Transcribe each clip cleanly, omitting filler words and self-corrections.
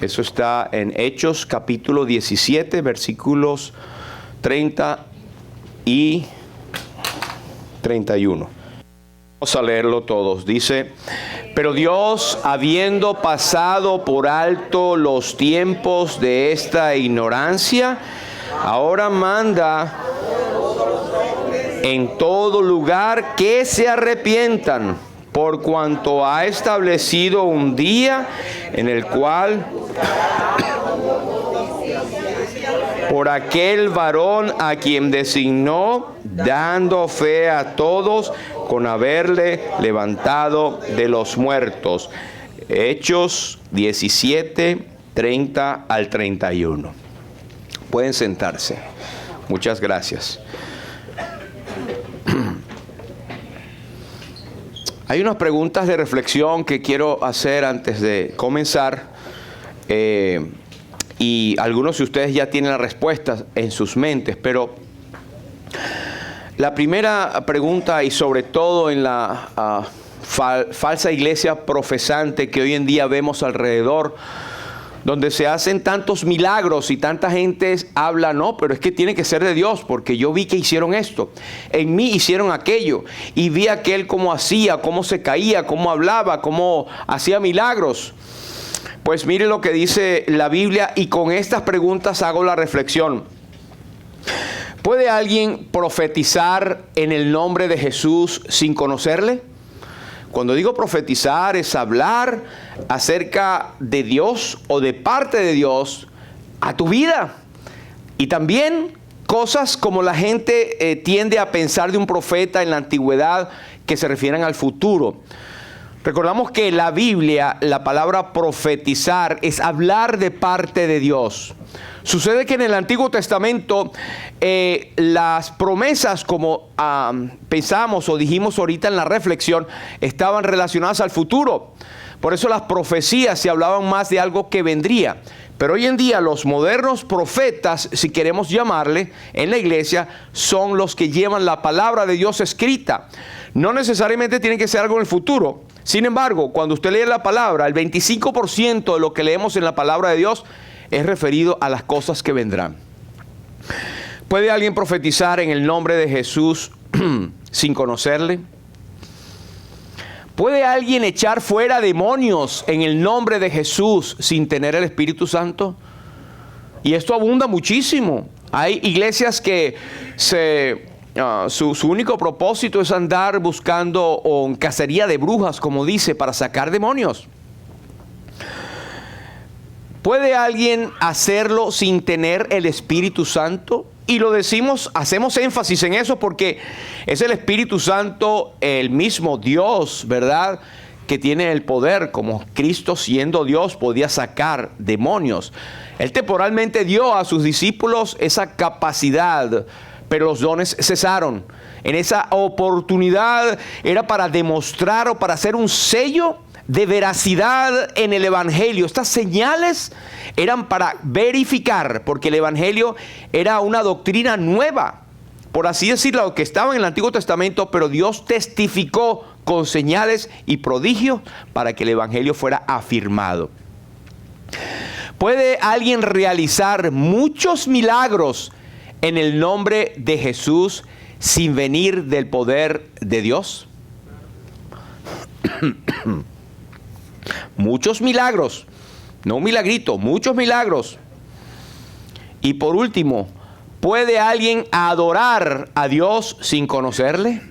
Eso está en Hechos capítulo 17, versículos 30 y 31. Vamos a leerlo todos. Dice: pero Dios, habiendo pasado por alto los tiempos de esta ignorancia, ahora manda en todo lugar que se arrepientan, por cuanto ha establecido un día en el cual por aquel varón a quien designó, dando fe a todos con haberle levantado de los muertos. Hechos 17, 30 al 31. Pueden sentarse. Muchas gracias. Hay unas preguntas de reflexión que quiero hacer antes de comenzar. Y algunos de ustedes ya tienen las respuestas en sus mentes, pero la primera pregunta, y sobre todo en la falsa iglesia profesante que hoy en día vemos alrededor, donde se hacen tantos milagros y tanta gente habla, no, pero es que tiene que ser de Dios, porque yo vi que hicieron esto, en mí hicieron aquello, y vi a aquel cómo hacía, cómo se caía, cómo hablaba, cómo hacía milagros. Pues mire lo que dice la Biblia, y con estas preguntas hago la reflexión. ¿Puede alguien profetizar en el nombre de Jesús sin conocerle? Cuando digo profetizar, es hablar acerca de Dios o de parte de Dios a tu vida. Y también cosas como la gente tiende a pensar de un profeta en la antigüedad, que se refieren al futuro. Recordamos que en la Biblia la palabra profetizar es hablar de parte de Dios. Sucede que en el Antiguo Testamento las promesas, como pensamos o dijimos ahorita en la reflexión, estaban relacionadas al futuro. Por eso las profecías se hablaban más de algo que vendría. Pero hoy en día los modernos profetas, si queremos llamarle, en la iglesia, son los que llevan la palabra de Dios escrita. No necesariamente tiene que ser algo en el futuro. Sin embargo, cuando usted lee la palabra, el 25% de lo que leemos en la palabra de Dios es referido a las cosas que vendrán. ¿Puede alguien profetizar en el nombre de Jesús sin conocerle? ¿Puede alguien echar fuera demonios en el nombre de Jesús sin tener el Espíritu Santo? Y esto abunda muchísimo. Hay iglesias que su único propósito es andar buscando cacería de brujas, como dice, para sacar demonios. ¿Puede alguien hacerlo sin tener el Espíritu Santo? Y lo decimos, hacemos énfasis en eso porque es el Espíritu Santo, el mismo Dios, ¿verdad?, que tiene el poder. Como Cristo, siendo Dios, podía sacar demonios. Él temporalmente dio a sus discípulos esa capacidad, pero los dones cesaron. En esa oportunidad era para demostrar o para hacer un sello de veracidad en el Evangelio. Estas señales eran para verificar, porque el Evangelio era una doctrina nueva, por así decirlo, que estaba en el Antiguo Testamento, pero Dios testificó con señales y prodigios para que el Evangelio fuera afirmado. ¿Puede alguien realizar muchos milagros en el nombre de Jesús sin venir del poder de Dios? Muchos milagros, no un milagrito, muchos milagros. Y por último, ¿puede alguien adorar a Dios sin conocerle?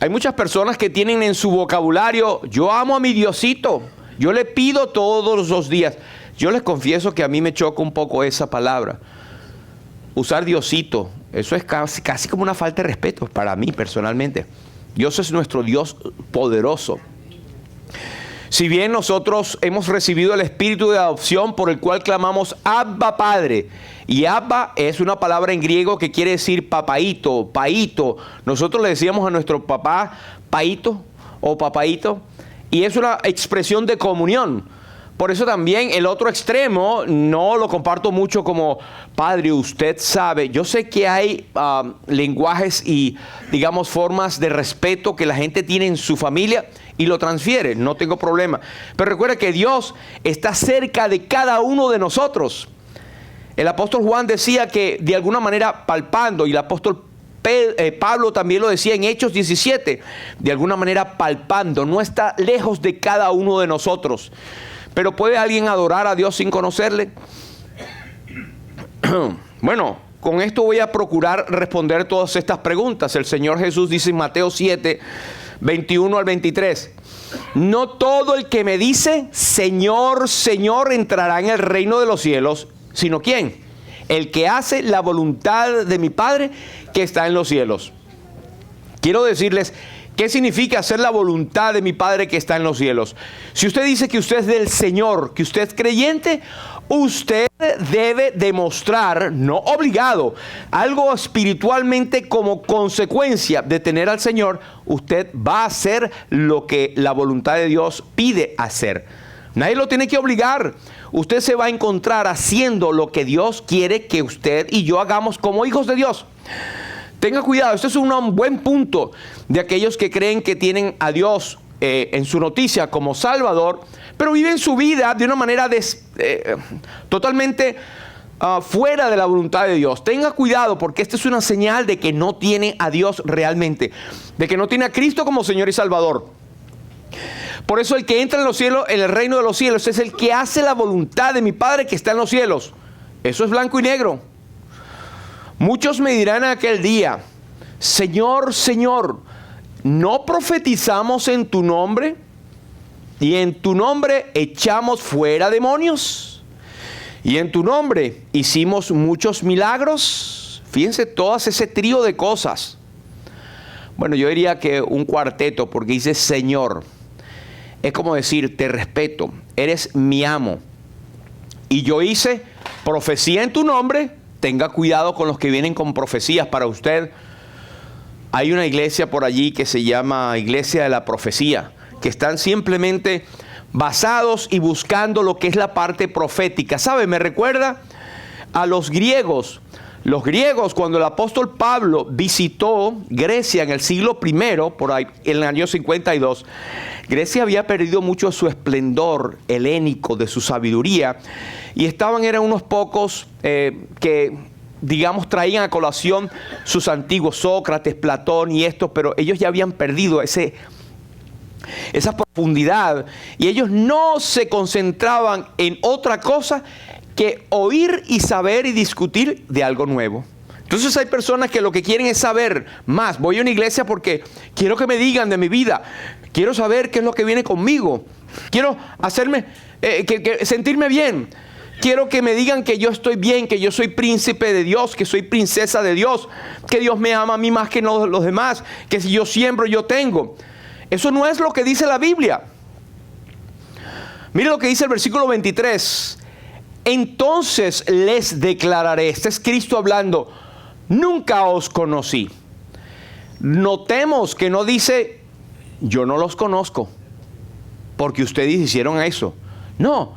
Hay muchas personas que tienen en su vocabulario: yo amo a mi Diosito, yo le pido todos los días. Yo les confieso que a mí me choca un poco esa palabra. Usar Diosito, eso es casi como una falta de respeto para mí personalmente. Dios es nuestro Dios poderoso. Si bien nosotros hemos recibido el espíritu de adopción por el cual clamamos Abba Padre, y Abba es una palabra en griego que quiere decir papaíto, paíto. Nosotros le decíamos a nuestro papá paíto o papaíto, y es una expresión de comunión. Por eso también el otro extremo no lo comparto mucho como, padre, usted sabe. Yo sé que hay lenguajes y, digamos, formas de respeto que la gente tiene en su familia y lo transfiere, no tengo problema. Pero recuerda que Dios está cerca de cada uno de nosotros. El apóstol Juan decía que de alguna manera palpando, y el apóstol Pablo también lo decía en Hechos 17, de alguna manera palpando, no está lejos de cada uno de nosotros. Pero ¿puede alguien adorar a Dios sin conocerle? Bueno, con esto voy a procurar responder todas estas preguntas. El Señor Jesús dice en Mateo 7, 21 al 23, no todo el que me dice, Señor, Señor, entrará en el reino de los cielos, sino ¿quién? El que hace la voluntad de mi Padre que está en los cielos. Quiero decirles, ¿qué significa hacer la voluntad de mi Padre que está en los cielos? Si usted dice que usted es del Señor, que usted es creyente, usted debe demostrar, no obligado, algo espiritualmente como consecuencia de tener al Señor, usted va a hacer lo que la voluntad de Dios pide hacer. Nadie lo tiene que obligar. Usted se va a encontrar haciendo lo que Dios quiere que usted y yo hagamos como hijos de Dios. Tenga cuidado, este es un buen punto de aquellos que creen que tienen a Dios en su noticia como Salvador, pero viven su vida de una manera totalmente fuera de la voluntad de Dios. Tenga cuidado, porque esta es una señal de que no tiene a Dios realmente, de que no tiene a Cristo como Señor y Salvador. Por eso el que entra en los cielos, en el reino de los cielos, es el que hace la voluntad de mi Padre que está en los cielos. Eso es blanco y negro. Muchos me dirán en aquel día, Señor, Señor, ¿no profetizamos en tu nombre? Y en tu nombre echamos fuera demonios. Y en tu nombre hicimos muchos milagros. Fíjense, todas ese trío de cosas. Bueno, yo diría que un cuarteto, porque dice Señor. Es como decir, te respeto, eres mi amo. Y yo hice profecía en tu nombre. Tenga cuidado con los que vienen con profecías para usted. Hay una iglesia por allí que se llama Iglesia de la Profecía, que están simplemente basados y buscando lo que es la parte profética. ¿Sabe? Me recuerda a los griegos. Los griegos, cuando el apóstol Pablo visitó Grecia en el siglo I, por ahí, en el año 52, Grecia había perdido mucho su esplendor helénico, de su sabiduría, y eran unos pocos que, digamos, traían a colación sus antiguos, Sócrates, Platón y estos, pero ellos ya habían perdido esa profundidad, y ellos no se concentraban en otra cosa que oír y saber y discutir de algo nuevo. Entonces hay personas que lo que quieren es saber más. Voy a una iglesia porque quiero que me digan de mi vida. Quiero saber qué es lo que viene conmigo. Quiero hacerme, sentirme bien. Quiero que me digan que yo estoy bien, que yo soy príncipe de Dios, que soy princesa de Dios, que Dios me ama a mí más que los demás, que si yo siembro, yo tengo. Eso no es lo que dice la Biblia. Mire lo que dice el versículo 23. Entonces les declararé, este es Cristo hablando, nunca os conocí. Notemos que no dice, yo no los conozco, porque ustedes hicieron eso. No,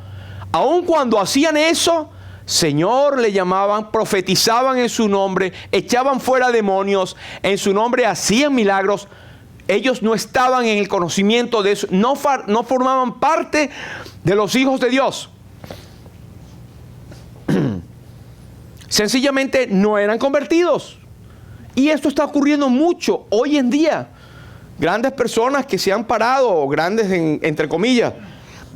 aun cuando hacían eso, Señor le llamaban, profetizaban en su nombre, echaban fuera demonios, en su nombre hacían milagros. Ellos no estaban en el conocimiento de eso, no formaban parte de los hijos de Dios. Sencillamente no eran convertidos. Y esto está ocurriendo mucho hoy en día. Grandes personas que se han parado, grandes entre comillas,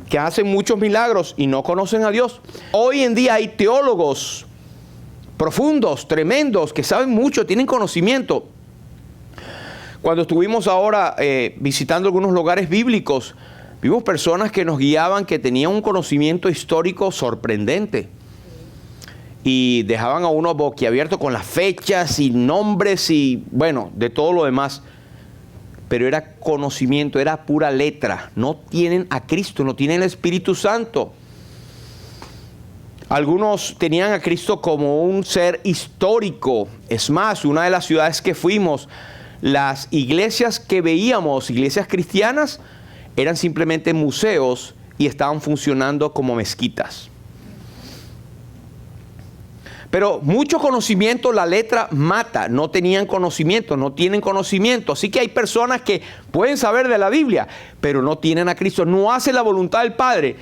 que hacen muchos milagros y no conocen a Dios. Hoy en día hay teólogos profundos, tremendos, que saben mucho, tienen conocimiento. Cuando estuvimos ahora visitando algunos lugares bíblicos, vimos personas que nos guiaban, que tenían un conocimiento histórico sorprendente. Y dejaban a uno boquiabierto con las fechas y nombres y, bueno, de todo lo demás. Pero era conocimiento, era pura letra. No tienen a Cristo, no tienen el Espíritu Santo. Algunos tenían a Cristo como un ser histórico. Es más, una de las ciudades que fuimos, las iglesias que veíamos, iglesias cristianas, eran simplemente museos y estaban funcionando como mezquitas. Pero mucho conocimiento, la letra mata. No tenían conocimiento, no tienen conocimiento. Así que hay personas que pueden saber de la Biblia, pero no tienen a Cristo, no hacen la voluntad del Padre.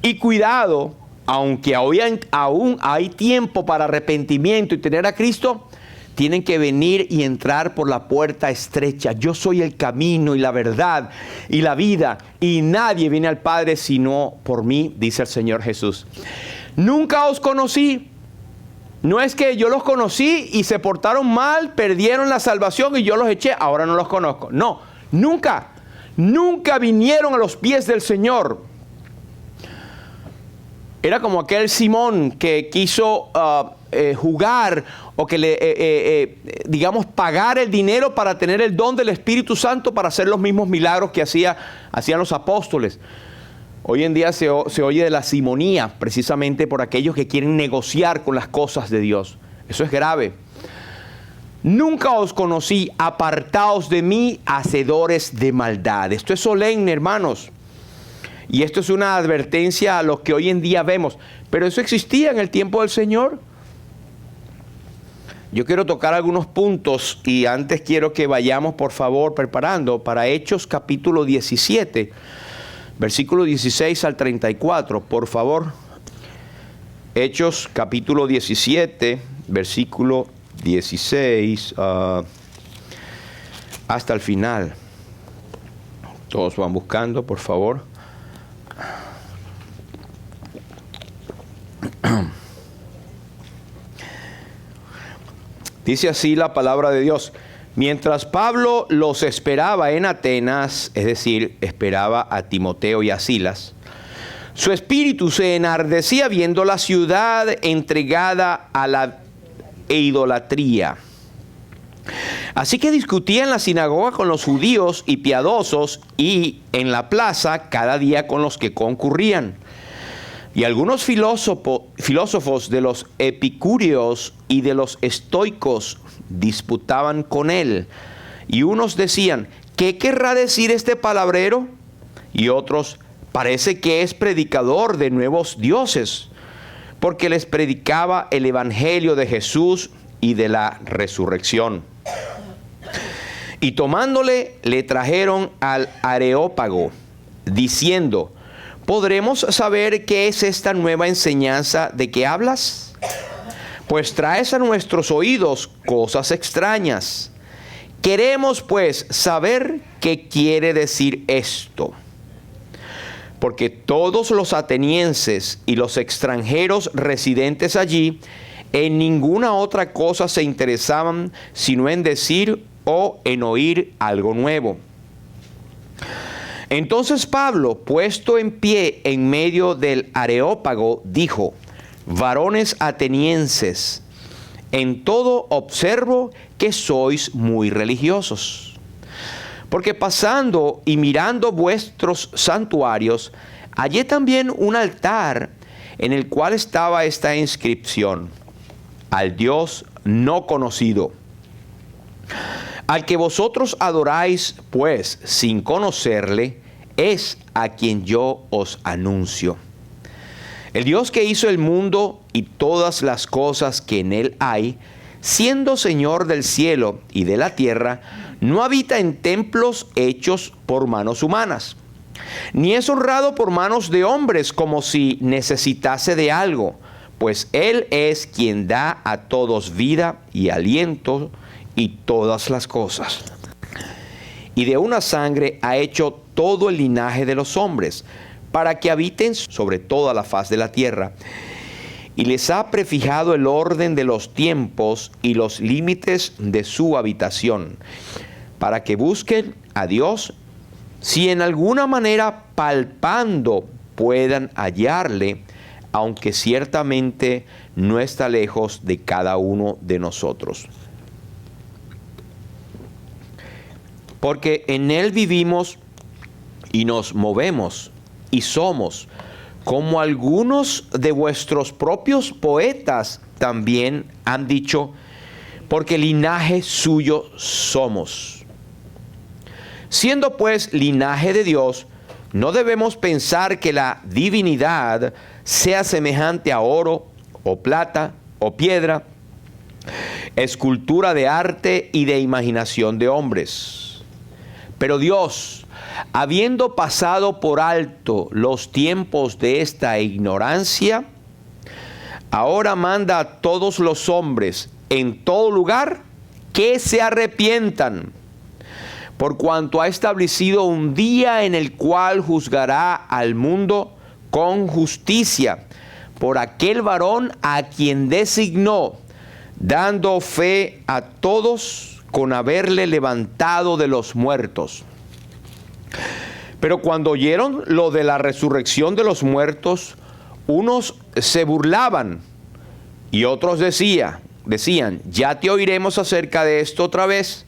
Y cuidado, aunque aún hay tiempo para arrepentimiento y tener a Cristo, tienen que venir y entrar por la puerta estrecha. Yo soy el camino y la verdad y la vida, y nadie viene al Padre sino por mí, dice el Señor Jesús. Nunca os conocí. No es que yo los conocí y se portaron mal, perdieron la salvación y yo los eché, ahora no los conozco. No, nunca vinieron a los pies del Señor. Era como aquel Simón que quiso jugar o que digamos, pagar el dinero para tener el don del Espíritu Santo para hacer los mismos milagros que hacían los apóstoles. Hoy en día se oye de la simonía, precisamente por aquellos que quieren negociar con las cosas de Dios. Eso es grave. Nunca os conocí, apartaos de mí, hacedores de maldad. Esto es solemne, hermanos. Y esto es una advertencia a lo que hoy en día vemos. Pero eso existía en el tiempo del Señor. Yo quiero tocar algunos puntos y antes quiero que vayamos, por favor, preparando para Hechos capítulo 17. Versículo 16 al 34, por favor. Hechos capítulo 17, versículo 16 hasta el final. Todos van buscando, por favor. Dice así la palabra de Dios. Mientras Pablo los esperaba en Atenas, es decir, esperaba a Timoteo y a Silas, su espíritu se enardecía viendo la ciudad entregada a la idolatría. Así que discutía en la sinagoga con los judíos y piadosos y en la plaza cada día con los que concurrían. Y algunos filósofos de los epicúreos y de los estoicos disputaban con él. Y unos decían, ¿qué querrá decir este palabrero? Y otros, parece que es predicador de nuevos dioses, porque les predicaba el evangelio de Jesús y de la resurrección. Y tomándole, le trajeron al Areópago, diciendo, ¿podremos saber qué es esta nueva enseñanza de que hablas? Pues traes a nuestros oídos cosas extrañas. Queremos pues saber qué quiere decir esto. Porque todos los atenienses y los extranjeros residentes allí en ninguna otra cosa se interesaban sino en decir o en oír algo nuevo. Entonces Pablo, puesto en pie en medio del Areópago, dijo, varones atenienses, en todo observo que sois muy religiosos. Porque pasando y mirando vuestros santuarios, hallé también un altar en el cual estaba esta inscripción, al Dios no conocido. Al que vosotros adoráis, pues, sin conocerle, es a quien yo os anuncio. El Dios que hizo el mundo y todas las cosas que en él hay, siendo Señor del cielo y de la tierra, no habita en templos hechos por manos humanas, ni es honrado por manos de hombres como si necesitase de algo, pues Él es quien da a todos vida y aliento y todas las cosas. Y de una sangre ha hecho todo el linaje de los hombres, para que habiten sobre toda la faz de la tierra. Y les ha prefijado el orden de los tiempos y los límites de su habitación, para que busquen a Dios, si en alguna manera palpando puedan hallarle, aunque ciertamente no está lejos de cada uno de nosotros. Porque en Él vivimos y nos movemos y somos, como algunos de vuestros propios poetas también han dicho, porque linaje suyo somos. Siendo pues linaje de Dios, No debemos pensar que la divinidad sea semejante a oro o plata o piedra, escultura de arte y de imaginación de hombres. Pero Dios, habiendo pasado por alto los tiempos de esta ignorancia, ahora manda a todos los hombres en todo lugar que se arrepientan, por cuanto ha establecido un día en el cual juzgará al mundo con justicia por aquel varón a quien designó, dando fe a todos con haberle levantado de los muertos. Pero cuando oyeron lo de la resurrección de los muertos, unos se burlaban y otros decían, ya te oiremos acerca de esto otra vez.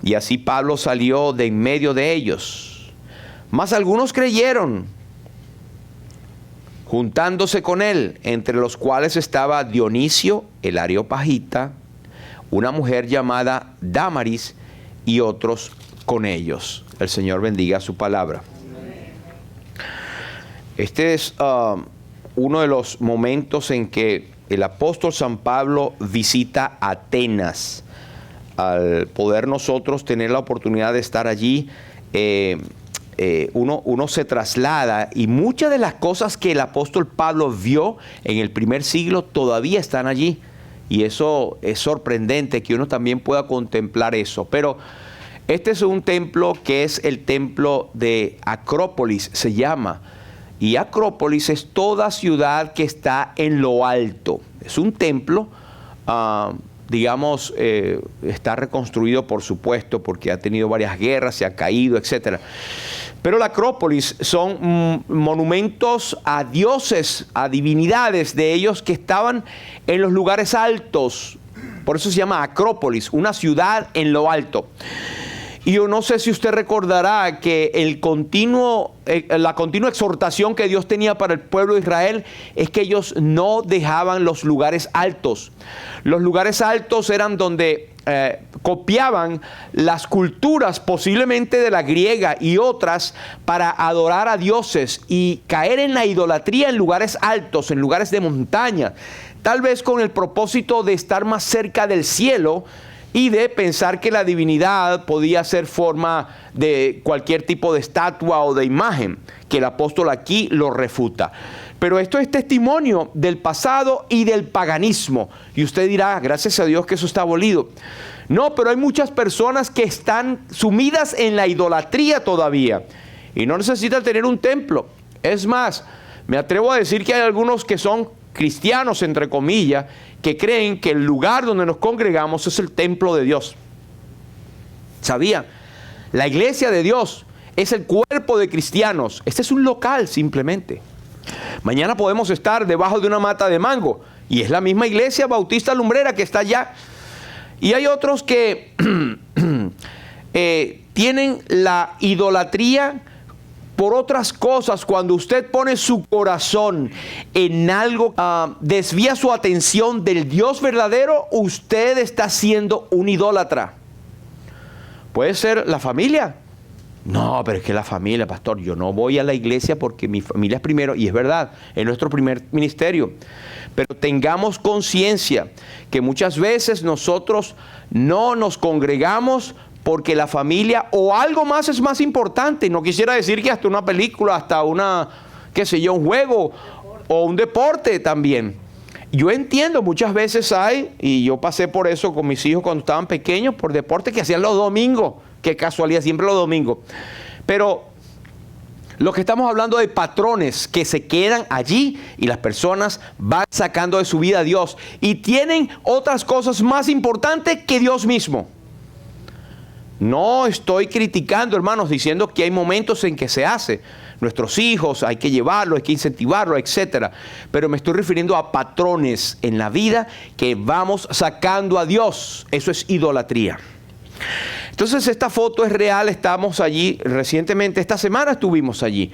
Y así Pablo salió de en medio de ellos. Mas algunos creyeron, juntándose con él, entre los cuales estaba Dionisio el Areopagita, una mujer llamada Dámaris, y otros con ellos. El Señor bendiga su palabra. Este es uno de los momentos en que el apóstol San Pablo visita Atenas. Al poder nosotros tener la oportunidad de estar allí, uno se traslada, y muchas de las cosas que el apóstol Pablo vio en el primer siglo todavía están allí, y eso es sorprendente que uno también pueda contemplar eso. Pero este es un templo que es el templo de Acrópolis, se llama, y Acrópolis es toda ciudad que está en lo alto. Es un templo, digamos, está reconstruido, por supuesto, porque ha tenido varias guerras, se ha caído, etc. Pero la Acrópolis son monumentos a dioses, a divinidades de ellos que estaban en los lugares altos. Por eso se llama Acrópolis, una ciudad en lo alto. Y yo no sé si usted recordará que la continua exhortación que Dios tenía para el pueblo de Israel es que ellos no dejaban los lugares altos. Los lugares altos eran donde copiaban las culturas, posiblemente de la griega y otras, para adorar a dioses y caer en la idolatría en lugares altos, en lugares de montaña, tal vez con el propósito de estar más cerca del cielo y de pensar que la divinidad podía ser forma de cualquier tipo de estatua o de imagen, que el apóstol aquí lo refuta. Pero esto es testimonio del pasado y del paganismo. Y usted dirá, gracias a Dios que eso está abolido. No, pero hay muchas personas que están sumidas en la idolatría todavía y no necesitan tener un templo. Es más, me atrevo a decir que hay algunos que son cristianos, entre comillas, que creen que el lugar donde nos congregamos es el templo de Dios. ¿Sabía? La iglesia de Dios es el cuerpo de cristianos. Este es un local simplemente. Mañana podemos estar debajo de una mata de mango y es la misma iglesia bautista lumbrera que está allá. Y hay otros que tienen la idolatría por otras cosas. Cuando usted pone su corazón en algo, desvía su atención del Dios verdadero, usted está siendo un idólatra. Puede ser la familia. No, pero es que la familia, pastor, yo no voy a la iglesia porque mi familia es primero, y es verdad, es nuestro primer ministerio. Pero tengamos conciencia que muchas veces nosotros no nos congregamos porque la familia o algo más es más importante. No quisiera decir que hasta una película, hasta una, qué sé yo, un juego o un deporte también. Yo entiendo, muchas veces hay, y yo pasé por eso con mis hijos cuando estaban pequeños, por deporte que hacían los domingos. Qué casualidad, siempre los domingos. Pero lo que estamos hablando de patrones que se quedan allí y las personas van sacando de su vida a Dios y tienen otras cosas más importantes que Dios mismo. No estoy criticando, hermanos, diciendo que hay momentos en que se hace. Nuestros hijos hay que llevarlos, hay que incentivarlos, etc. Pero me estoy refiriendo a patrones en la vida que vamos sacando a Dios. Eso es idolatría. Entonces esta foto es real, estamos allí recientemente, esta semana estuvimos allí.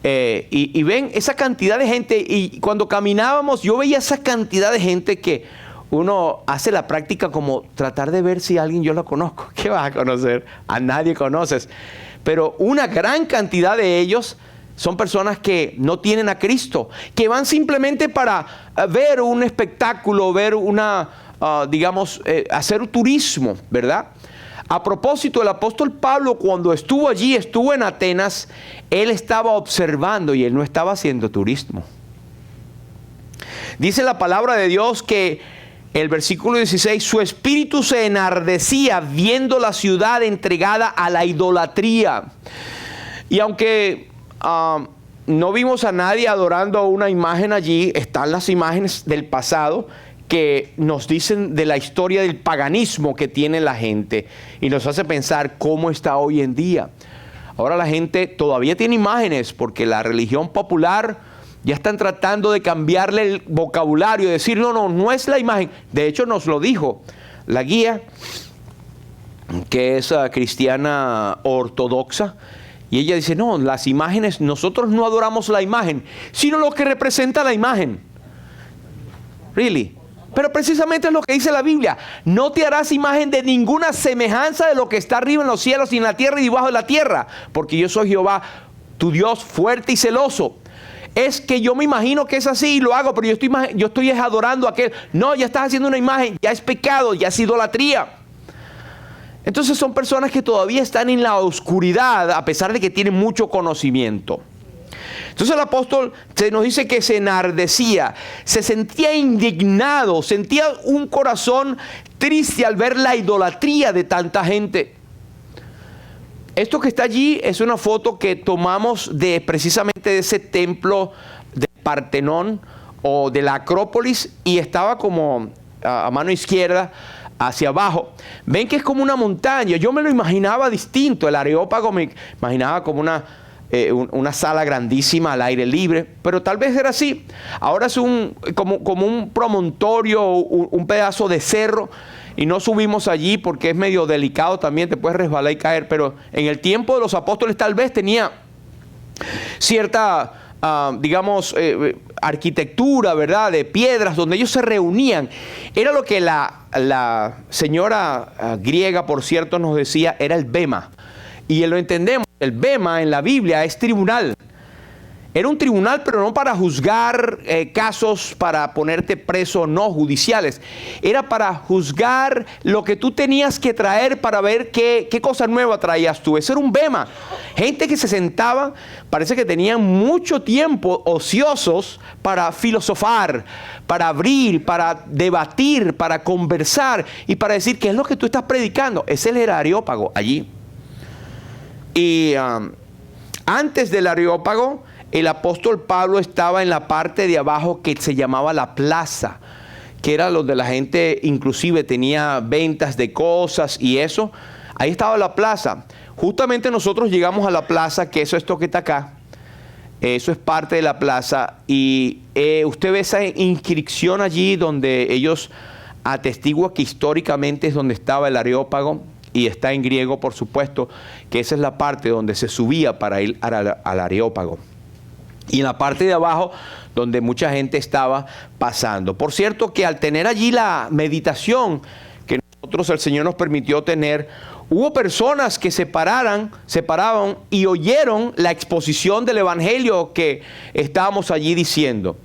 Y ven esa cantidad de gente, y cuando caminábamos yo veía esa cantidad de gente que uno hace la práctica como tratar de ver si a alguien yo lo conozco. ¿Qué vas a conocer? A nadie conoces. pero una gran cantidad de ellos son personas que no tienen a Cristo, que van simplemente para ver un espectáculo, ver hacer turismo, ¿verdad? A propósito, el apóstol Pablo, cuando estuvo allí, estuvo en Atenas, él estaba observando y él no estaba haciendo turismo. Dice la palabra de Dios que el versículo 16, su espíritu se enardecía viendo la ciudad entregada a la idolatría. Y aunque no vimos a nadie adorando una imagen allí, están las imágenes del pasado que nos dicen de la historia del paganismo que tiene la gente y nos hace pensar cómo está hoy en día. Ahora la gente todavía tiene imágenes porque la religión popular ya están tratando de cambiarle el vocabulario, de decir no es la imagen. De hecho nos lo dijo la guía, que es cristiana ortodoxa, y ella dice, no, las imágenes, nosotros no adoramos la imagen, sino lo que representa la imagen. Really? Pero precisamente es lo que dice la Biblia. No te harás imagen de ninguna semejanza de lo que está arriba en los cielos y en la tierra y debajo de la tierra. Porque yo soy Jehová, tu Dios fuerte y celoso. Es que yo me imagino que es así y lo hago, pero yo estoy adorando a aquel. No, ya estás haciendo una imagen, ya es pecado, ya es idolatría. Entonces son personas que todavía están en la oscuridad a pesar de que tienen mucho conocimiento. Entonces el apóstol nos dice que se enardecía, se sentía indignado, sentía un corazón triste al ver la idolatría de tanta gente. Esto que está allí es una foto que tomamos precisamente de ese templo del Partenón o de la Acrópolis y estaba como a mano izquierda hacia abajo. Ven que es como una montaña. Yo me lo imaginaba distinto. El Areópago me imaginaba como una sala grandísima al aire libre, pero tal vez era así. Ahora es como un promontorio, un pedazo de cerro, y no subimos allí porque es medio delicado también, te puedes resbalar y caer, pero en el tiempo de los apóstoles tal vez tenía cierta, arquitectura, ¿verdad?, de piedras donde ellos se reunían. Era lo que la señora griega, por cierto, nos decía, era el bema. Y lo entendemos, el bema en la Biblia es tribunal. Era un tribunal, pero no para juzgar casos, para ponerte preso, no judiciales. Era para juzgar lo que tú tenías que traer para ver qué cosa nueva traías tú. Eso era un bema. Gente que se sentaba, parece que tenían mucho tiempo ociosos para filosofar, para abrir, para debatir, para conversar y para decir qué es lo que tú estás predicando. Ese era el Areópago allí. Y antes del Areópago, el apóstol Pablo estaba en la parte de abajo que se llamaba la plaza, que era donde la gente inclusive tenía ventas de cosas y eso. Ahí estaba la plaza. Justamente nosotros llegamos a la plaza, que eso es esto que está acá. Eso es parte de la plaza. Y usted ve esa inscripción allí donde ellos atestiguan que históricamente es donde estaba el Areópago. Y está en griego, por supuesto, que esa es la parte donde se subía para ir al Areópago. Y en la parte de abajo, donde mucha gente estaba pasando. Por cierto, que al tener allí la meditación que nosotros, el Señor nos permitió tener, hubo personas que se paraban y oyeron la exposición del Evangelio que estábamos allí diciendo.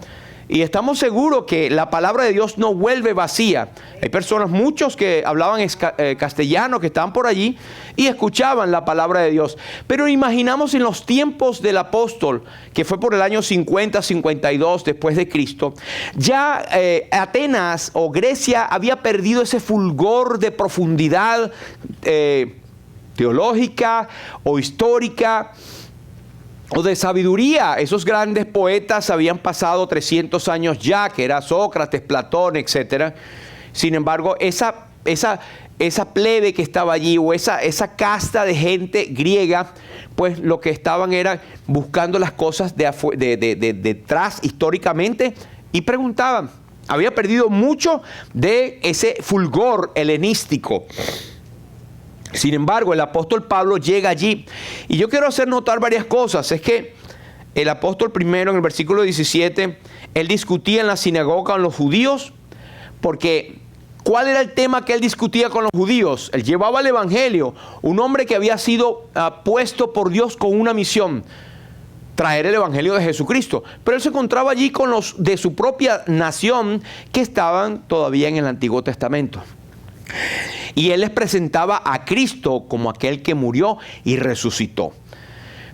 Y estamos seguros que la palabra de Dios no vuelve vacía. Hay personas, muchos que hablaban castellano, que estaban por allí y escuchaban la palabra de Dios. Pero imaginamos en los tiempos del apóstol, que fue por el año 50, 52 después de Cristo, ya Atenas o Grecia había perdido ese fulgor de profundidad teológica o histórica, o de sabiduría. Esos grandes poetas habían pasado 300 años ya, que era Sócrates, Platón, etc. Sin embargo, esa plebe que estaba allí, o esa casta de gente griega, pues lo que estaban era buscando las cosas detrás históricamente y preguntaban. Había perdido mucho de ese fulgor helenístico. Sin embargo, el apóstol Pablo llega allí. Y yo quiero hacer notar varias cosas. Es que el apóstol primero, en el versículo 17, él discutía en la sinagoga con los judíos, porque ¿Cuál era el tema que él discutía con los judíos? Él llevaba el evangelio, un hombre que había sido puesto por Dios con una misión: traer el evangelio de Jesucristo. Pero él se encontraba allí con los de su propia nación que estaban todavía en el Antiguo Testamento. Y él les presentaba a Cristo como aquel que murió y resucitó.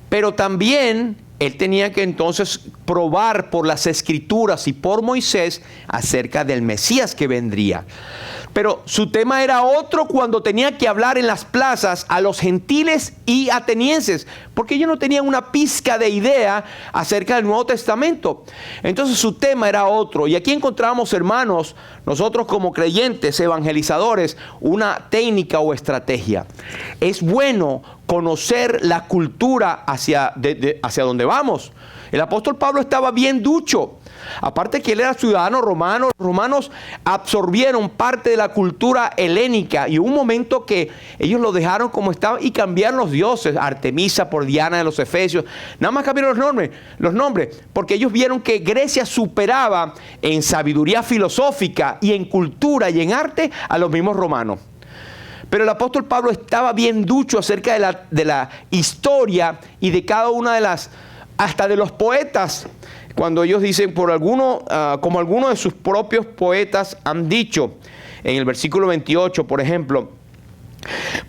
Pero también él tenía que entonces probar por las Escrituras y por Moisés acerca del Mesías que vendría. Pero su tema era otro cuando tenía que hablar en las plazas a los gentiles y atenienses, porque ellos no tenían una pizca de idea acerca del Nuevo Testamento. Entonces su tema era otro. Y aquí encontramos, hermanos, nosotros como creyentes, evangelizadores, una técnica o estrategia. Es bueno conocer la cultura hacia donde vamos. El apóstol Pablo estaba bien ducho. Aparte que él era ciudadano romano, los romanos absorbieron parte de la cultura helénica y hubo un momento que ellos lo dejaron como estaba y cambiaron los dioses, Artemisa por Diana de los Efesios. Nada más cambiaron los nombres, porque ellos vieron que Grecia superaba en sabiduría filosófica y en cultura y en arte a los mismos romanos. Pero el apóstol Pablo estaba bien ducho acerca de la historia y de cada una de las, hasta de los poetas. Cuando ellos dicen, como algunos de sus propios poetas han dicho, en el versículo 28, por ejemplo: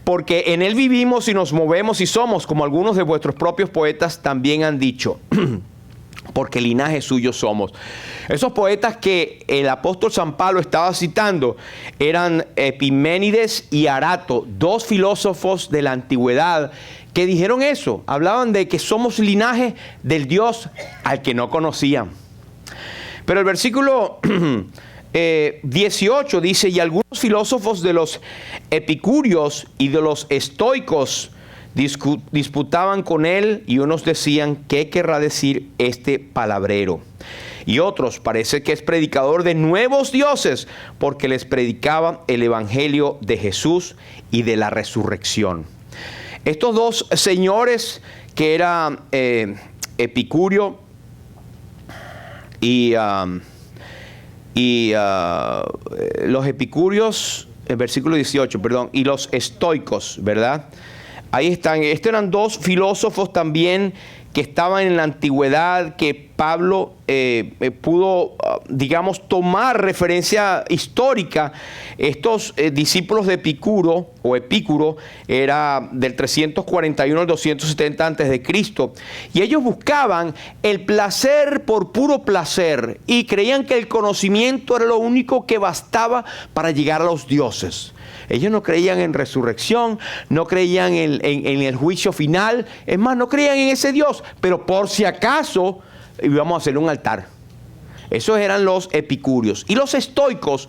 porque en él vivimos y nos movemos y somos, como algunos de vuestros propios poetas también han dicho, porque linaje suyo somos. Esos poetas que el apóstol San Pablo estaba citando eran Epiménides y Arato, dos filósofos de la antigüedad que dijeron eso. Hablaban de que somos linaje del Dios al que no conocían. Pero el versículo 18 dice: y algunos filósofos de los epicúreos y de los estoicos disputaban con él, y unos decían: ¿qué querrá decir este palabrero? Y otros: parece que es predicador de nuevos dioses, porque les predicaba el evangelio de Jesús y de la resurrección. Estos dos señores, que era Epicurio y los epicúreos, el versículo 18, perdón, y los estoicos, ¿verdad? Ahí están. Estos eran dos filósofos también que estaban en la antigüedad, que Pablo pudo, digamos, tomar referencia histórica. Estos discípulos de Epicuro o Epicuro era del 341 al 270 antes de Cristo, y ellos buscaban el placer por puro placer y creían que el conocimiento era lo único que bastaba para llegar a los dioses. Ellos no creían en resurrección, no creían en el juicio final, es más, no creían en ese Dios, pero por si acaso íbamos a hacer un altar. Esos eran los epicúreos. Y los estoicos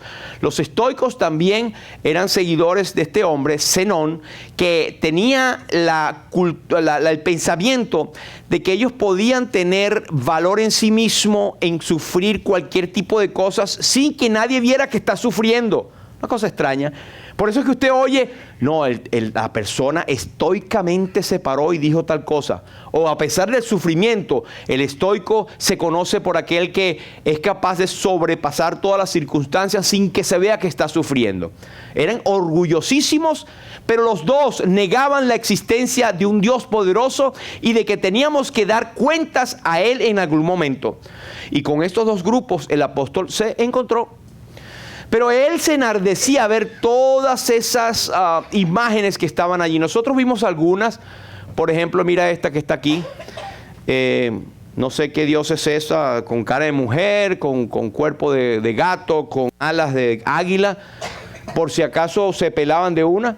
también eran seguidores de este hombre, Zenón, que tenía el pensamiento de que ellos podían tener valor en sí mismo, en sufrir cualquier tipo de cosas sin que nadie viera que está sufriendo. Una cosa extraña. Por eso es que usted oye, no, la persona estoicamente se paró y dijo tal cosa. O a pesar del sufrimiento, el estoico se conoce por aquel que es capaz de sobrepasar todas las circunstancias sin que se vea que está sufriendo. Eran orgullosísimos, pero los dos negaban la existencia de un Dios poderoso y de que teníamos que dar cuentas a Él en algún momento. Y con estos dos grupos el apóstol se encontró. Pero él se enardecía a ver todas esas imágenes que estaban allí. Nosotros vimos algunas. Por ejemplo, mira esta que está aquí. No sé qué dios es esa, con cara de mujer, con cuerpo de gato, con alas de águila. Por si acaso se pelaban de una.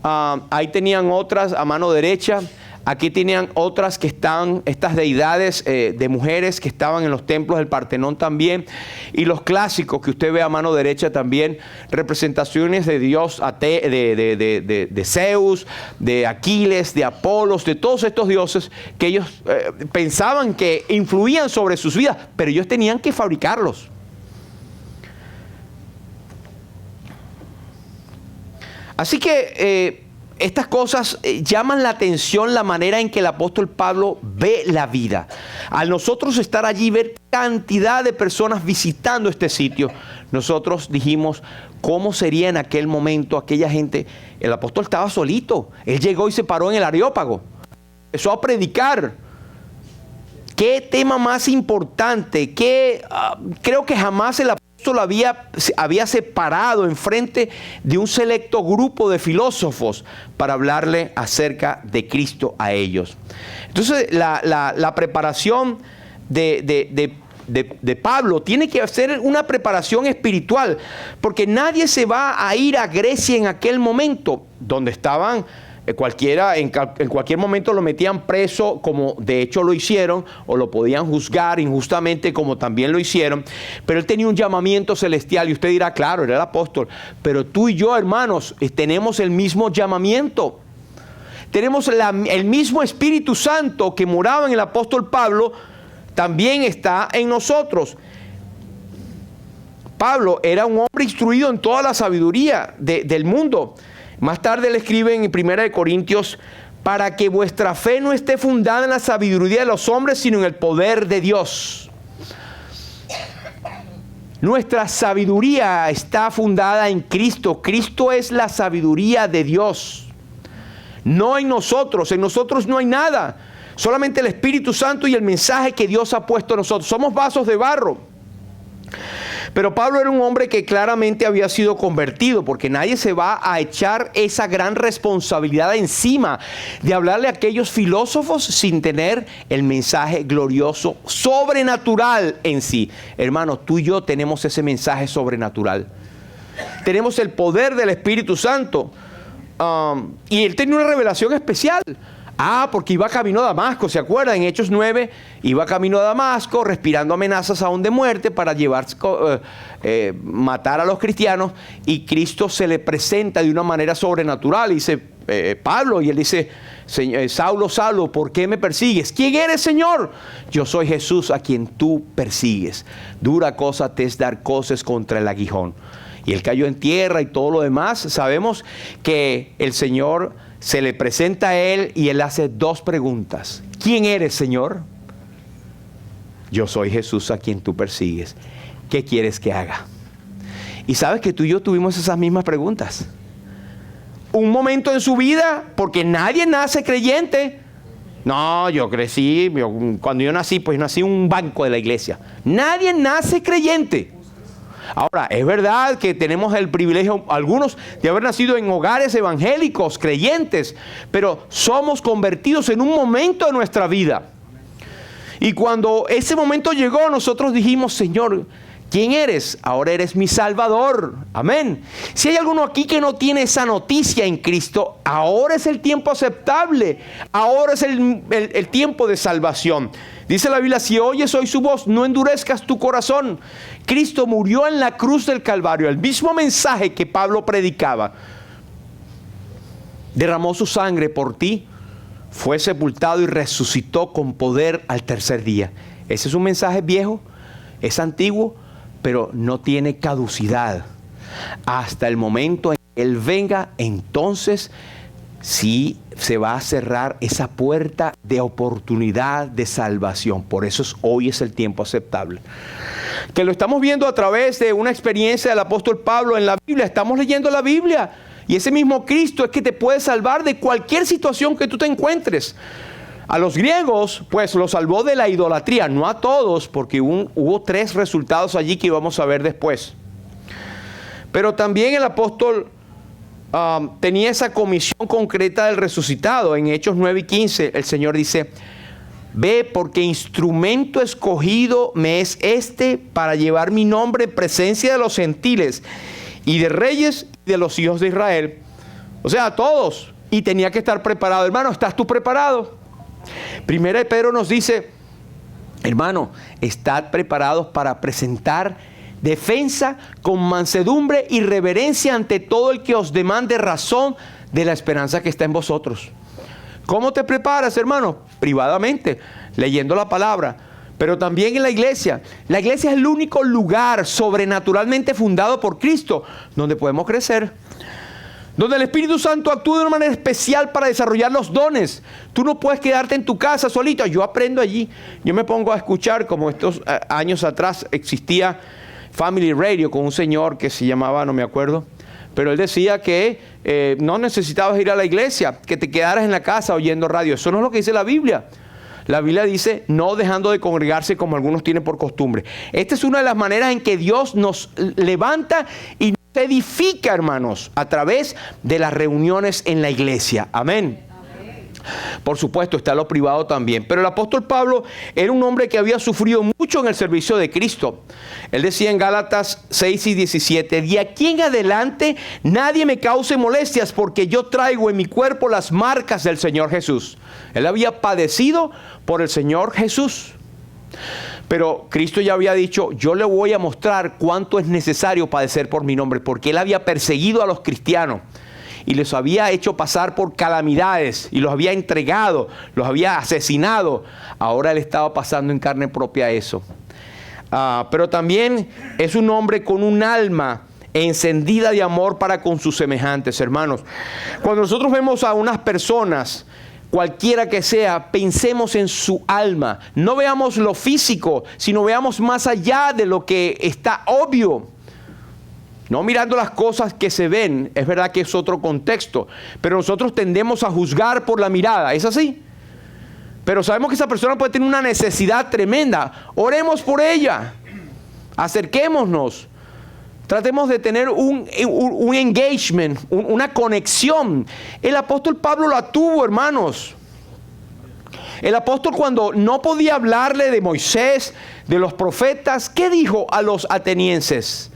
Ahí tenían otras a mano derecha. Aquí tenían otras que están, estas deidades de mujeres que estaban en los templos del Partenón también. Y los clásicos que usted ve a mano derecha también, representaciones de Dios, de Zeus, de Aquiles, de Apolos, de todos estos dioses que ellos pensaban que influían sobre sus vidas, pero ellos tenían que fabricarlos. Así que estas cosas llaman la atención la manera en que el apóstol Pablo ve la vida. Al nosotros estar allí, ver cantidad de personas visitando este sitio, nosotros dijimos, ¿cómo sería en aquel momento aquella gente? El apóstol estaba solito. Él llegó y se paró en el Areópago. Empezó a predicar. ¿Qué tema más importante? Creo que jamás el apóstol había separado enfrente de un selecto grupo de filósofos para hablarle acerca de Cristo a ellos. Entonces, la preparación de Pablo tiene que ser una preparación espiritual, porque nadie se va a ir a Grecia en aquel momento, donde estaban cualquiera, en cualquier momento lo metían preso, como de hecho lo hicieron, o lo podían juzgar injustamente, como también lo hicieron. Pero él tenía un llamamiento celestial, y usted dirá, claro, era el apóstol, pero tú y yo, hermanos, tenemos el mismo llamamiento. Tenemos el mismo Espíritu Santo que moraba en el apóstol Pablo, también está en nosotros. Pablo era un hombre instruido en toda la sabiduría del mundo. Más tarde le escribe en 1 Corintios, para que vuestra fe no esté fundada en la sabiduría de los hombres, sino en el poder de Dios. Nuestra sabiduría está fundada en Cristo. Cristo es la sabiduría de Dios. No en nosotros no hay nada. Solamente el Espíritu Santo y el mensaje que Dios ha puesto en nosotros. Somos vasos de barro. Pero Pablo era un hombre que claramente había sido convertido, porque nadie se va a echar esa gran responsabilidad encima de hablarle a aquellos filósofos sin tener el mensaje glorioso, sobrenatural en sí. Hermanos, tú y yo tenemos ese mensaje sobrenatural. Tenemos el poder del Espíritu Santo. Y él tenía una revelación especial. Porque iba camino a Damasco, ¿se acuerdan? En Hechos 9, iba camino a Damasco, respirando amenazas aún de muerte para matar a los cristianos, y Cristo se le presenta de una manera sobrenatural. Y dice, Pablo, y él dice, Saulo, Saulo, ¿por qué me persigues? ¿Quién eres, Señor? Yo soy Jesús a quien tú persigues. Dura cosa te es dar coces contra el aguijón. Y él cayó en tierra y todo lo demás. Sabemos que el Señor se le presenta a él y él hace dos preguntas. ¿Quién eres, Señor? Yo soy Jesús a quien tú persigues. ¿Qué quieres que haga? Y sabes que tú y yo tuvimos esas mismas preguntas. Un momento en su vida, porque nadie nace creyente. No, yo crecí, cuando yo nací, pues nací en un banco de la iglesia. Nadie nace creyente. Ahora, es verdad que tenemos el privilegio, algunos, de haber nacido en hogares evangélicos, creyentes, pero somos convertidos en un momento de nuestra vida. Y cuando ese momento llegó, nosotros dijimos, Señor, ¿quién eres? Ahora eres mi Salvador. Amén. Si hay alguno aquí que no tiene esa noticia en Cristo, ahora es el tiempo aceptable. Ahora es el tiempo de salvación. Dice la Biblia, si oyes hoy su voz, no endurezcas tu corazón. Cristo murió en la cruz del Calvario, el mismo mensaje que Pablo predicaba. Derramó su sangre por ti, fue sepultado y resucitó con poder al tercer día. Ese es un mensaje viejo, es antiguo, pero no tiene caducidad. Hasta el momento en que Él venga, entonces sí se va a cerrar esa puerta de oportunidad de salvación. Por eso hoy es el tiempo aceptable. Que lo estamos viendo a través de una experiencia del apóstol Pablo en la Biblia. Estamos leyendo la Biblia y ese mismo Cristo es que te puede salvar de cualquier situación que tú te encuentres. A los griegos, pues, los salvó de la idolatría. No a todos, porque hubo 3 resultados allí que vamos a ver después. Pero también el apóstol tenía esa comisión concreta del resucitado. En Hechos 9 y 15, el Señor dice, ve, porque instrumento escogido me es este para llevar mi nombre en presencia de los gentiles y de reyes y de los hijos de Israel. O sea, a todos. Y tenía que estar preparado. Hermano, ¿estás tú preparado? Primera de Pedro nos dice, hermano, estad preparados para presentar defensa con mansedumbre y reverencia ante todo el que os demande razón de la esperanza que está en vosotros. ¿Cómo te preparas, hermano? Privadamente, leyendo la palabra, pero también en la iglesia. La iglesia es el único lugar sobrenaturalmente fundado por Cristo donde podemos crecer. donde el Espíritu Santo actúa de una manera especial para desarrollar los dones. Tú no puedes quedarte en tu casa solito. Yo aprendo allí. Yo me pongo a escuchar, como estos años atrás existía Family Radio con un señor que se llamaba, no me acuerdo, pero él decía que no necesitabas ir a la iglesia, que te quedaras en la casa oyendo radio. Eso no es lo que dice la Biblia. La Biblia dice, no dejando de congregarse como algunos tienen por costumbre. Esta es una de las maneras en que Dios nos levanta y nos edifica, hermanos, a través de las reuniones en la iglesia. Amén. Por supuesto, está lo privado también. Pero el apóstol Pablo era un hombre que había sufrido mucho en el servicio de Cristo. Él decía en Gálatas 6 y 17, de aquí en adelante nadie me cause molestias porque yo traigo en mi cuerpo las marcas del Señor Jesús. Él había padecido por el Señor Jesús. Pero Cristo ya había dicho, yo le voy a mostrar cuánto es necesario padecer por mi nombre, porque él había perseguido a los cristianos y les había hecho pasar por calamidades y los había entregado, los había asesinado. Ahora él estaba pasando en carne propia eso. Pero también es un hombre con un alma encendida de amor para con sus semejantes, hermanos. Cuando nosotros vemos a unas personas, cualquiera que sea, pensemos en su alma. No veamos lo físico, sino veamos más allá de lo que está obvio. No mirando las cosas que se ven, es verdad que es otro contexto, pero nosotros tendemos a juzgar por la mirada, ¿es así? Pero sabemos que esa persona puede tener una necesidad tremenda. Oremos por ella, acerquémonos, tratemos de tener un engagement, una conexión. El apóstol Pablo la tuvo, hermanos. El apóstol, cuando no podía hablarle de Moisés, de los profetas, ¿qué dijo a los atenienses?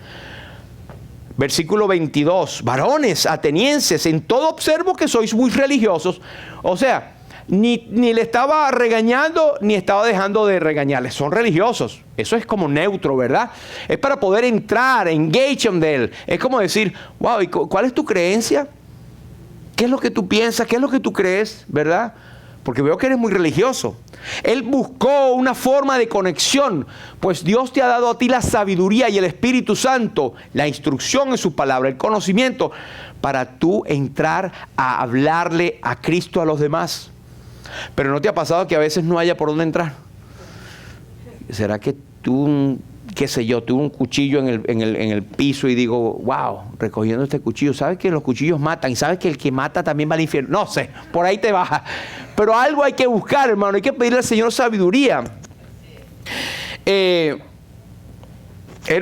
Versículo 22, varones atenienses, en todo observo que sois muy religiosos. O sea, ni le estaba regañando, ni estaba dejando de regañarles. Son religiosos. Eso es como neutro, ¿verdad? Es para poder entrar, engage de él. Es como decir, wow, ¿y cuál es tu creencia? ¿Qué es lo que tú piensas? ¿Qué es lo que tú crees? ¿Verdad? Porque veo que eres muy religioso. Él buscó una forma de conexión, pues Dios te ha dado a ti la sabiduría y el Espíritu Santo, la instrucción en su palabra, el conocimiento, para tú entrar a hablarle a Cristo a los demás. Pero ¿no te ha pasado que a veces no haya por dónde entrar? ¿Será que tú, qué sé yo, tuve un cuchillo en el piso y digo, wow, recogiendo este cuchillo, ¿sabes que los cuchillos matan? ¿Y sabes que el que mata también va al infierno? No sé, por ahí te baja. Pero algo hay que buscar, hermano, hay que pedirle al Señor sabiduría. Era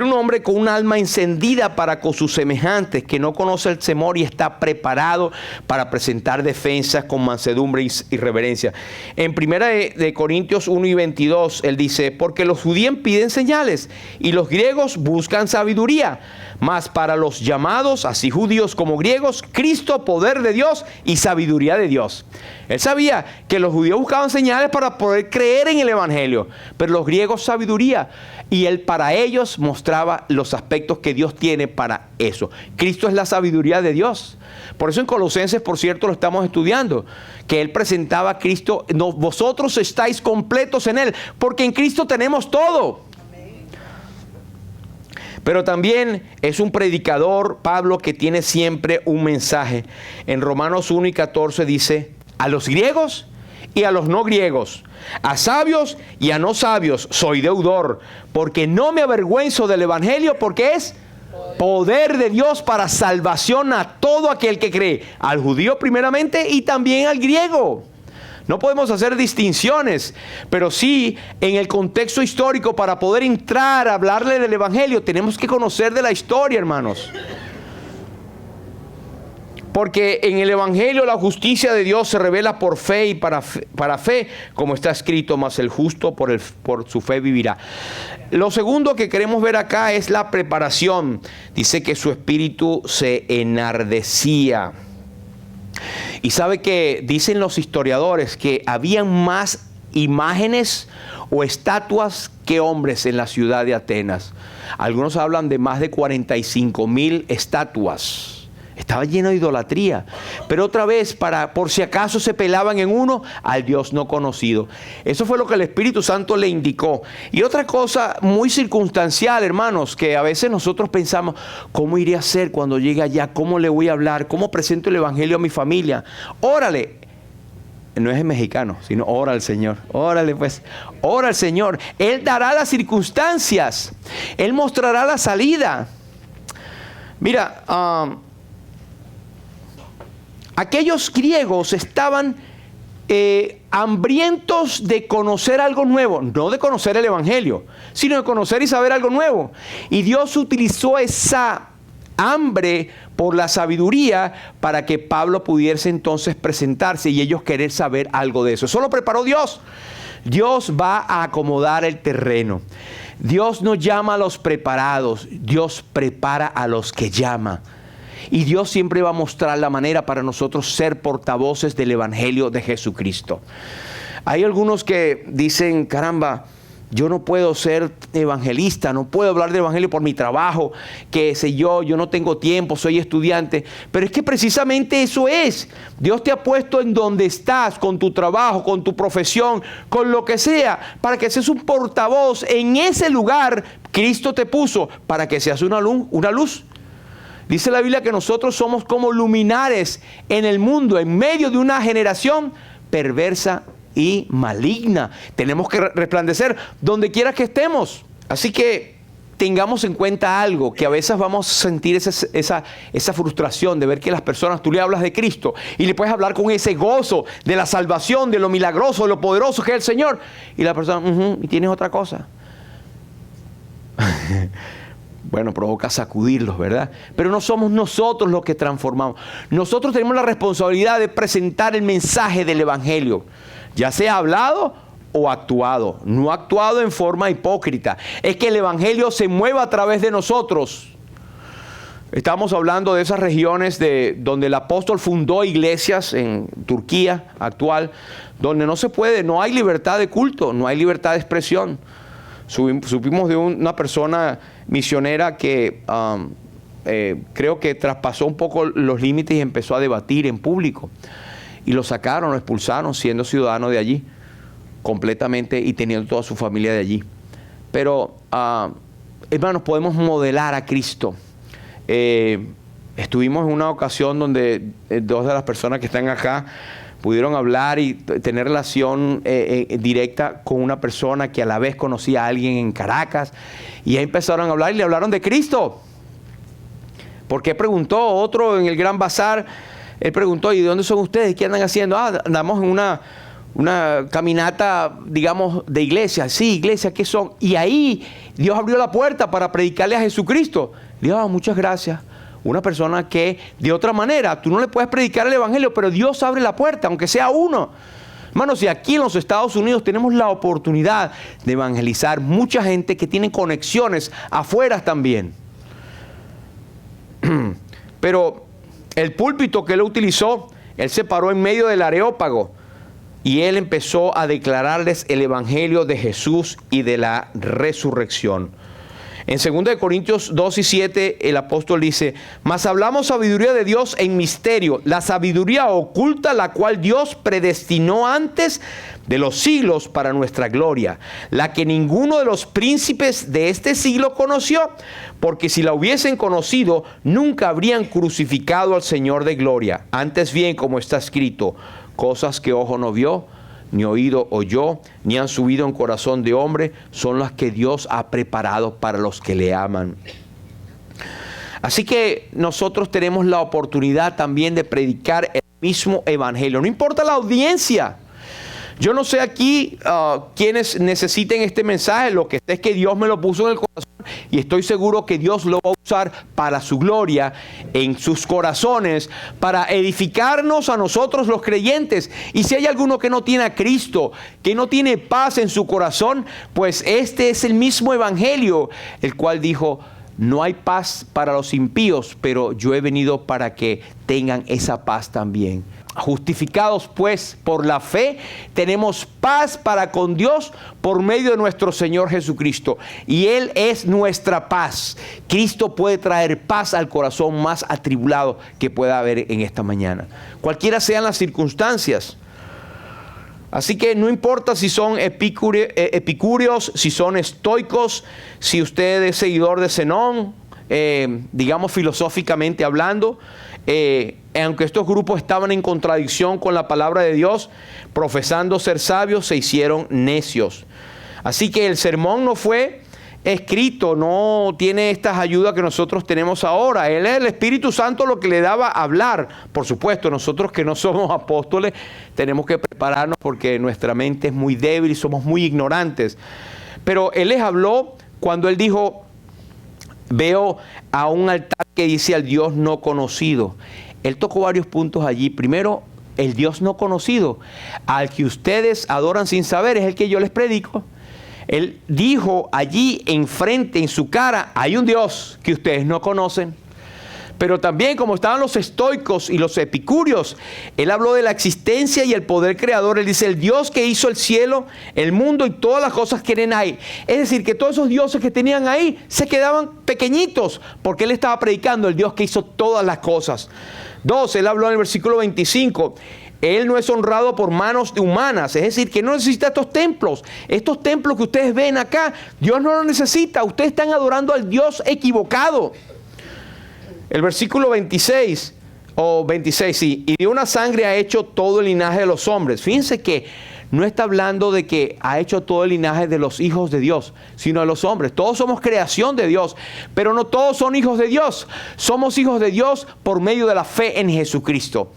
un hombre con un alma encendida para con sus semejantes, que no conoce el temor y está preparado para presentar defensas con mansedumbre y reverencia. En 1 de Corintios 1 y 22, él dice, porque los judíos piden señales y los griegos buscan sabiduría, mas para los llamados, así judíos como griegos, Cristo, poder de Dios y sabiduría de Dios. Él sabía que los judíos buscaban señales para poder creer en el evangelio, pero los griegos sabiduría. Y él para ellos mostraba los aspectos que Dios tiene para eso. Cristo es la sabiduría de Dios. Por eso en Colosenses, por cierto, lo estamos estudiando, que él presentaba a Cristo, no, vosotros estáis completos en él, porque en Cristo tenemos todo. Pero también es un predicador, Pablo, que tiene siempre un mensaje. En Romanos 1 y 14 dice, a los griegos y a los no griegos, a sabios y a no sabios, soy deudor, porque no me avergüenzo del evangelio, porque es poder de Dios para salvación a todo aquel que cree, al judío primeramente y también al griego. No podemos hacer distinciones, pero sí en el contexto histórico, para poder entrar a hablarle del evangelio, tenemos que conocer de la historia, hermanos. Porque en el evangelio la justicia de Dios se revela por fe y para fe, como está escrito, mas el justo por su fe vivirá. Lo segundo que queremos ver acá es la preparación. Dice que su espíritu se enardecía. Y sabe que dicen los historiadores que habían más imágenes o estatuas que hombres en la ciudad de Atenas. Algunos hablan de más de 45,000 estatuas Estaba lleno de idolatría. Pero otra vez, por si acaso se pelaban en uno, al Dios no conocido. Eso fue lo que el Espíritu Santo le indicó. Y otra cosa muy circunstancial, hermanos, que a veces nosotros pensamos, ¿cómo iré a hacer cuando llegue allá? ¿Cómo le voy a hablar? ¿Cómo presento el Evangelio a mi familia? Órale. No es en mexicano, sino ora al Señor. Órale pues, ora al Señor. Él dará las circunstancias. Él mostrará la salida. Mira, aquellos griegos estaban hambrientos de conocer algo nuevo, no de conocer el Evangelio, sino de conocer y saber algo nuevo. Y Dios utilizó esa hambre por la sabiduría para que Pablo pudiese entonces presentarse y ellos querer saber algo de eso. Eso lo preparó Dios. Dios va a acomodar el terreno. Dios no llama a los preparados, Dios prepara a los que llama. Y Dios siempre va a mostrar la manera para nosotros ser portavoces del Evangelio de Jesucristo. Hay algunos que dicen, caramba, yo no puedo ser evangelista, no puedo hablar del Evangelio por mi trabajo, qué sé yo no tengo tiempo, soy estudiante. Pero es que precisamente eso es. Dios te ha puesto en donde estás, con tu trabajo, con tu profesión, con lo que sea, para que seas un portavoz. En ese lugar Cristo te puso para que seas una luz. Dice la Biblia que nosotros somos como luminares en el mundo, en medio de una generación perversa y maligna. Tenemos que resplandecer donde quiera que estemos. Así que tengamos en cuenta algo, que a veces vamos a sentir esa frustración de ver que las personas, tú le hablas de Cristo y le puedes hablar con ese gozo de la salvación, de lo milagroso, de lo poderoso que es el Señor. Y la persona, y tienes otra cosa. Bueno, provoca sacudirlos, ¿verdad? Pero no somos nosotros los que transformamos. Nosotros tenemos la responsabilidad de presentar el mensaje del Evangelio, ya sea hablado o actuado. No actuado en forma hipócrita. Es que el Evangelio se mueva a través de nosotros. Estamos hablando de esas regiones donde el apóstol fundó iglesias en Turquía actual, donde no se puede, no hay libertad de culto, no hay libertad de expresión. Supimos de una persona misionera que creo que traspasó un poco los límites y empezó a debatir en público. Y lo sacaron, lo expulsaron, siendo ciudadano de allí, completamente, y teniendo toda su familia de allí. Pero, hermanos, podemos modelar a Cristo. Estuvimos en una ocasión donde dos de las personas que están acá pudieron hablar y tener relación directa con una persona que a la vez conocía a alguien en Caracas, y ahí empezaron a hablar y le hablaron de Cristo. ¿Por qué? Preguntó otro en el Gran Bazar. Él preguntó, ¿y de dónde son ustedes? ¿Qué andan haciendo? Andamos en una caminata, digamos, de iglesia. Sí, iglesia, ¿qué son? Y ahí Dios abrió la puerta para predicarle a Jesucristo. Le dijo, muchas gracias. Una persona que de otra manera, tú no le puedes predicar el Evangelio, pero Dios abre la puerta, aunque sea uno. Hermanos, y aquí en los Estados Unidos tenemos la oportunidad de evangelizar mucha gente que tiene conexiones afuera también. Pero el púlpito que él utilizó, él se paró en medio del Areópago y él empezó a declararles el Evangelio de Jesús y de la resurrección. En 2 Corintios 2 y 7 el apóstol dice, mas hablamos sabiduría de Dios en misterio, la sabiduría oculta, la cual Dios predestinó antes de los siglos para nuestra gloria, la que ninguno de los príncipes de este siglo conoció, porque si la hubiesen conocido, nunca habrían crucificado al Señor de gloria. Antes bien, como está escrito, cosas que ojo no vio, ni oído oyó, ni han subido en corazón de hombre, son las que Dios ha preparado para los que le aman. Así que nosotros tenemos la oportunidad también de predicar el mismo evangelio. No importa la audiencia. Yo no sé aquí quienes necesiten este mensaje. Lo que sé es que Dios me lo puso en el corazón y estoy seguro que Dios lo va a usar para su gloria en sus corazones, para edificarnos a nosotros los creyentes. Y si hay alguno que no tiene a Cristo, que no tiene paz en su corazón, pues este es el mismo evangelio, el cual dijo, no hay paz para los impíos, pero yo he venido para que tengan esa paz también. Justificados pues por la fe, tenemos paz para con Dios por medio de nuestro Señor Jesucristo. Y Él es nuestra paz. Cristo puede traer paz al corazón más atribulado que pueda haber en esta mañana, cualquiera sean las circunstancias. Así que no importa si son epicúreos, si son estoicos, si usted es seguidor de Zenón, digamos filosóficamente hablando, aunque estos grupos estaban en contradicción con la palabra de Dios, profesando ser sabios, se hicieron necios. Así que el sermón no fue escrito, no tiene estas ayudas que nosotros tenemos ahora. Él es el Espíritu Santo lo que le daba a hablar. Por supuesto, nosotros que no somos apóstoles tenemos que prepararnos porque nuestra mente es muy débil y somos muy ignorantes. Pero Él les habló cuando Él dijo: veo a un altar que dice al Dios no conocido. Él tocó varios puntos allí. Primero, el Dios no conocido, al que ustedes adoran sin saber, es el que yo les predico. Él dijo allí enfrente, en su cara, hay un Dios que ustedes no conocen. Pero también, como estaban los estoicos y los epicúreos, Él habló de la existencia y el poder creador. Él dice: el Dios que hizo el cielo, el mundo y todas las cosas que tienen ahí. Es decir, que todos esos dioses que tenían ahí se quedaban pequeñitos, porque Él estaba predicando el Dios que hizo todas las cosas. 2, Él habló en el versículo 25, Él no es honrado por manos humanas, es decir, que no necesita estos templos. Estos templos que ustedes ven acá, Dios no los necesita. Ustedes están adorando al Dios equivocado. El versículo 26, sí, y de una sangre ha hecho todo el linaje de los hombres. Fíjense que no está hablando de que ha hecho todo el linaje de los hijos de Dios, sino de los hombres. Todos somos creación de Dios, pero no todos son hijos de Dios. Somos hijos de Dios por medio de la fe en Jesucristo.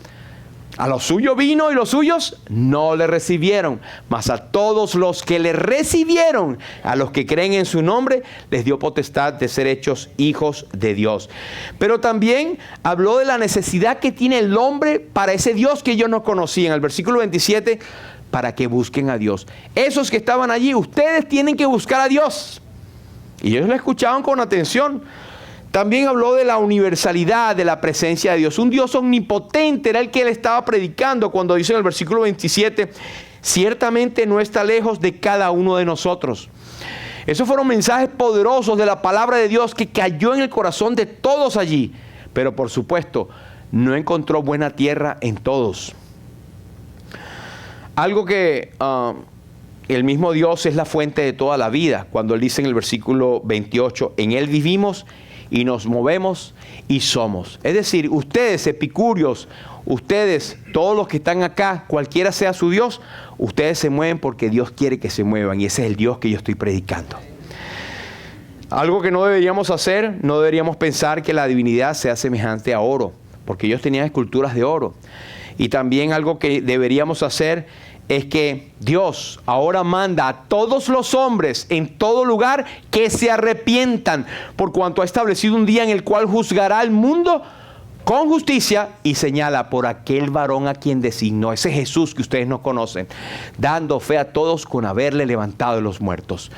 A los suyos vino y los suyos no le recibieron, mas a todos los que le recibieron, a los que creen en su nombre, les dio potestad de ser hechos hijos de Dios. Pero también habló de la necesidad que tiene el hombre para ese Dios que ellos no conocían. En el versículo 27, para que busquen a Dios. Esos que estaban allí, ustedes tienen que buscar a Dios. Y ellos lo escuchaban con atención. También habló de la universalidad de la presencia de Dios. Un Dios omnipotente era el que él estaba predicando cuando dice en el versículo 27, ciertamente no está lejos de cada uno de nosotros. Esos fueron mensajes poderosos de la palabra de Dios que cayó en el corazón de todos allí. Pero por supuesto, no encontró buena tierra en todos. Algo que el mismo Dios es la fuente de toda la vida. Cuando él dice en el versículo 28, en él vivimos y nos movemos y somos. Es decir, ustedes epicúreos, ustedes, todos los que están acá, cualquiera sea su Dios, ustedes se mueven porque Dios quiere que se muevan, y ese es el Dios que yo estoy predicando. Algo que no deberíamos hacer, no deberíamos pensar que la divinidad sea semejante a oro, porque ellos tenían esculturas de oro. Y también algo que deberíamos hacer es que Dios ahora manda a todos los hombres en todo lugar que se arrepientan, por cuanto ha establecido un día en el cual juzgará al mundo con justicia, y señala por aquel varón a quien designó, ese Jesús que ustedes no conocen, dando fe a todos con haberle levantado de los muertos.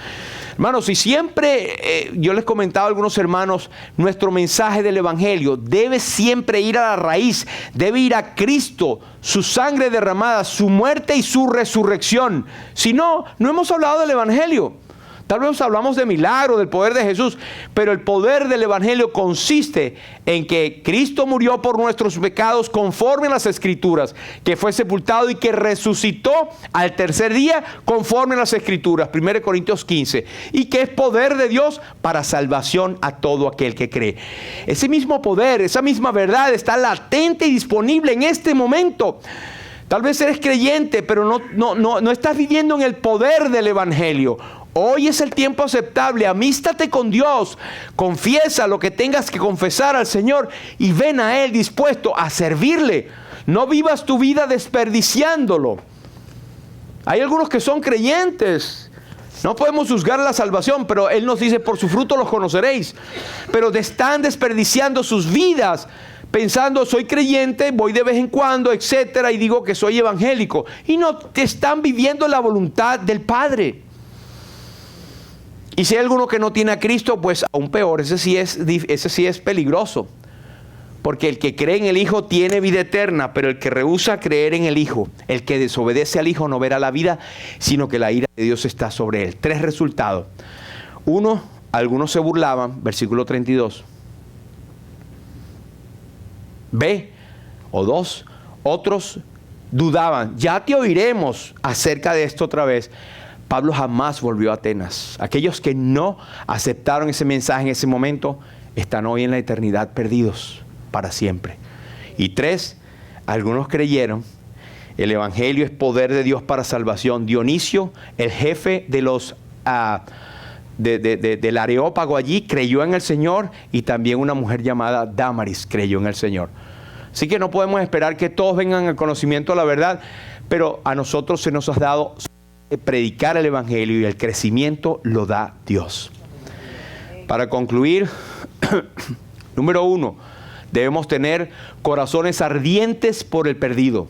Hermanos, y siempre, yo les comentaba a algunos hermanos, nuestro mensaje del Evangelio debe siempre ir a la raíz, debe ir a Cristo, su sangre derramada, su muerte y su resurrección. Si no, no hemos hablado del Evangelio. Tal vez hablamos de milagro, del poder de Jesús, pero el poder del Evangelio consiste en que Cristo murió por nuestros pecados conforme a las Escrituras, que fue sepultado y que resucitó al tercer día conforme a las Escrituras, 1 Corintios 15, y que es poder de Dios para salvación a todo aquel que cree. Ese mismo poder, esa misma verdad está latente y disponible en este momento. Tal vez eres creyente, pero no estás viviendo en el poder del Evangelio. Hoy es el tiempo aceptable. Amístate con Dios. Confiesa lo que tengas que confesar al Señor y ven a Él dispuesto a servirle. No vivas tu vida desperdiciándolo. Hay algunos que son creyentes. No podemos juzgar la salvación, pero Él nos dice, por su fruto los conoceréis. Pero están desperdiciando sus vidas pensando, soy creyente, voy de vez en cuando, etcétera, y digo que soy evangélico. Y no te están viviendo la voluntad del Padre. Y si hay alguno que no tiene a Cristo, pues aún peor, ese sí es peligroso. Porque el que cree en el Hijo tiene vida eterna, pero el que rehúsa creer en el Hijo, el que desobedece al Hijo no verá la vida, sino que la ira de Dios está sobre él. 3 resultados. 1, algunos se burlaban, versículo 32. B, o 2, otros dudaban. Ya te oiremos acerca de esto otra vez. Pablo jamás volvió a Atenas. Aquellos que no aceptaron ese mensaje en ese momento están hoy en la eternidad perdidos para siempre. Y 3, algunos creyeron. El evangelio es poder de Dios para salvación. Dionisio, el jefe de los del Areópago allí, creyó en el Señor, y también una mujer llamada Dámaris creyó en el Señor. Así que no podemos esperar que todos vengan al conocimiento de la verdad, pero a nosotros se nos ha dado predicar el evangelio, y el crecimiento lo da Dios. Para concluir, número 1, debemos tener corazones ardientes por el perdido,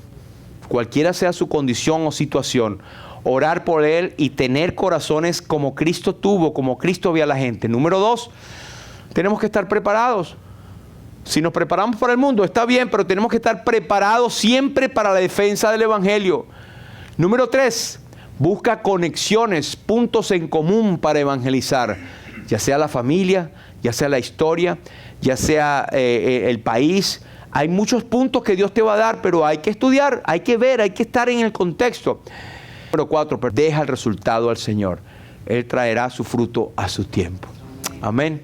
cualquiera sea su condición o situación. Orar por él y tener corazones como Cristo tuvo, como Cristo ve a la gente. Número 2, tenemos que estar preparados. Si nos preparamos para el mundo, está bien, pero tenemos que estar preparados siempre para la defensa del evangelio. Número 3, busca conexiones, puntos en común para evangelizar, ya sea la familia, ya sea la historia, ya sea el país. Hay muchos puntos que Dios te va a dar, pero hay que estudiar, hay que ver, hay que estar en el contexto. Número 4, deja el resultado al Señor. Él traerá su fruto a su tiempo. Amén.